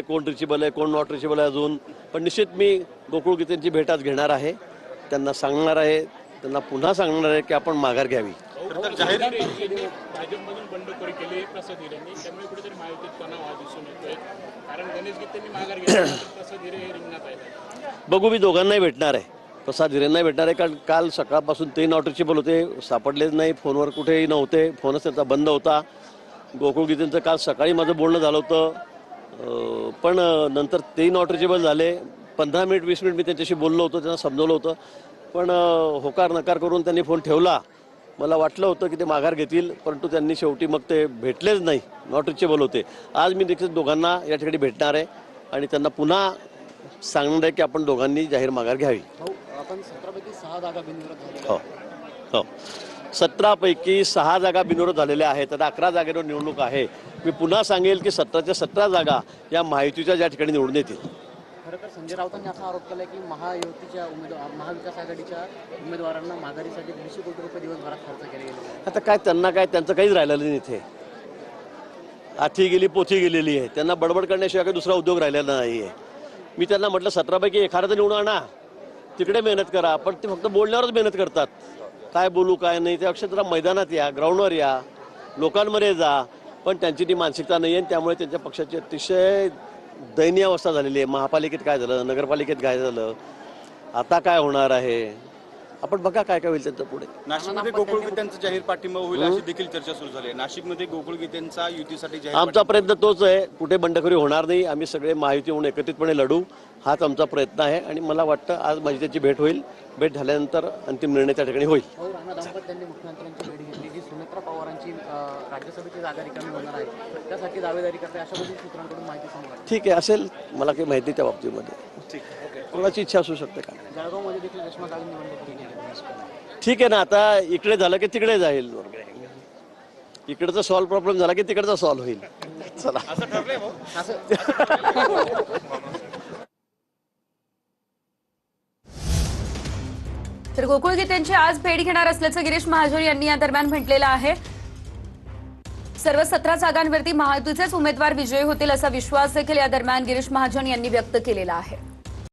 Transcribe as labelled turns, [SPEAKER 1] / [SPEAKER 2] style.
[SPEAKER 1] कोण रिचेबल आहे, कोण नॉट रिचेबल आहे अजून, पण निश्चित मी गोकुळ गीतेंची भेट आज घेणार आहे. त्यांना सांगणार आहे, त्यांना पुन्हा सांगणार आहे की आपण माघार घ्यावी.
[SPEAKER 2] भाजपमधून बंडखोरी केली प्रसाद हिरेंनी, त्यामुळे कुठेतरी महायुतीत तणाव हा दिसून येतोय. कारण गणेश गीतेंनी माघार घेतली, प्रसाद हिरे हे रिंगणात आहेत.
[SPEAKER 1] बघू, मी दोघांनाही भेटणार आहे. प्रसाद हिरेंनाही भेटणार आहे, कारण काल सकाळपासून ते नॉट रिचेबल होते, सापडलेच नाही, फोनवर कुठेही नव्हते, फोनच त्यांचा बंद होता. गोकुळ गीतेंचं काल सकाळी माझं बोलणं झालं होतं, पण नंतर तेही नॉट रिचेबल झाले. 15 मिनिट 20 मिनिट मी त्यांच्याशी बोललो होतो, त्यांना समजवलं होतं, पण होकार नकार करून त्यांनी फोन ठेवला. मला वाटलं होतं की ते माघार घेतील, परंतु त्यांनी शेवटी मग ते भेटलेच नाही, नॉट रिचेबल होते. आज मी देखील दोघांना या ठिकाणी भेटणार आहे आणि त्यांना पुन्हा सांगणार आहे की आपण दोघांनी जाहीर माघार घ्यावी.
[SPEAKER 3] आपण 17 पैकी 6 जागा बिनविरोध
[SPEAKER 1] हो हो 17 पैकी 6 जागा बिनविरोध झालेल्या आहेत. आता 11 जागेवर निवडणूक आहे. मी पुन्हा सांगेल की 17च्या 17 जागा या महायुतीच्या ज्या ठिकाणी निवडून येतील.
[SPEAKER 3] खरं तर संजय राऊतांनी असा आरोप केला की महायुतीच्या महाविकास आघाडीच्या उमेदवारांना माघारीसाठी 200 कोटी रुपये दिवसभरात खर्च केले गेले.
[SPEAKER 1] आता काय त्यांना काय, त्यांचं काहीच राहिलेलं नाही इथे. आठी गेली पोथी गेलेली आहे. त्यांना बडबड करण्याशिवाय काही दुसरा उद्योग राहिलेला नाही आहे. मी त्यांना म्हटलं 17 पैकी एखादं निवडून आणा, तिकडे मेहनत करा, पण ते फक्त बोलण्यावरच मेहनत करतात. काय बोलू काय नाही, त्यापेक्षा जरा मैदानात या, ग्राउंडवर या, लोकांमध्ये जा, पण त्यांची ती मानसिकता नाही आहे. त्यामुळे त्यांच्या पक्षाची अतिशय दयनीय अवस्था झालेली आहे. महापालिकेत काय झालं, नगरपालिकेत काय झालं, आता काय होणार आहे, आपण बघा काय काय होईल त्यांच्या पुढे.
[SPEAKER 4] नाशिकमध्ये गोकुळ गीतेंचा जाहीर पाठिंबा होईल अशी देखील चर्चा सुरू झाली आहे. नाशिकमध्ये गोकुळ गीतेंचा युतीसाठी जाहीर
[SPEAKER 1] आमचा प्रयत्न तोच आहे. कुठे बंडखोरी होणार नाही. आम्ही सगळे महायुती म्हणून एकत्रितपणे लढू, हाच आमचा प्रयत्न आहे. आणि मला वाटतं आज माझी त्याची भेट होईल. भेट झाल्यानंतर अंतिम निर्णय त्या ठिकाणी होईल.
[SPEAKER 3] राणा दाम्पत्यांनी मुख्यमंत्र्यांची भेट घेतली जी सुनेत्रा पवारांची राज्यसभेची जागा रिकामी होणार आहे, त्यासाठी दावेदारी करते अशा गोष्टी सूत्रांकडून माहिती समजली.
[SPEAKER 1] ठीक आहे, असेल, मला काही माहिती त्या बाबतीमध्ये. कोणाची इच्छा असू शकते का.
[SPEAKER 3] जळगावमध्ये देखील रेश्मा काळी निवडणूक केली.
[SPEAKER 1] ठीक आहे ना, आता इकडे झालं की तिकडे जाईल. इकडचा सॉल्व प्रॉब्लेम झाला की तिकडचा सॉल्व होईल. चला,
[SPEAKER 4] असं ठरलंय भाऊ.
[SPEAKER 5] तर गोकुळ गीतेंची आज भेट घेणार असल्याचं गिरीश महाजन यांनी या दरम्यान म्हटलेलं आहे. सर्व 17 जागांवरती महायुतीचेच उमेदवार विजयी होतील असा विश्वास देखील या दरम्यान गिरीश महाजन यांनी व्यक्त केलेला आहे.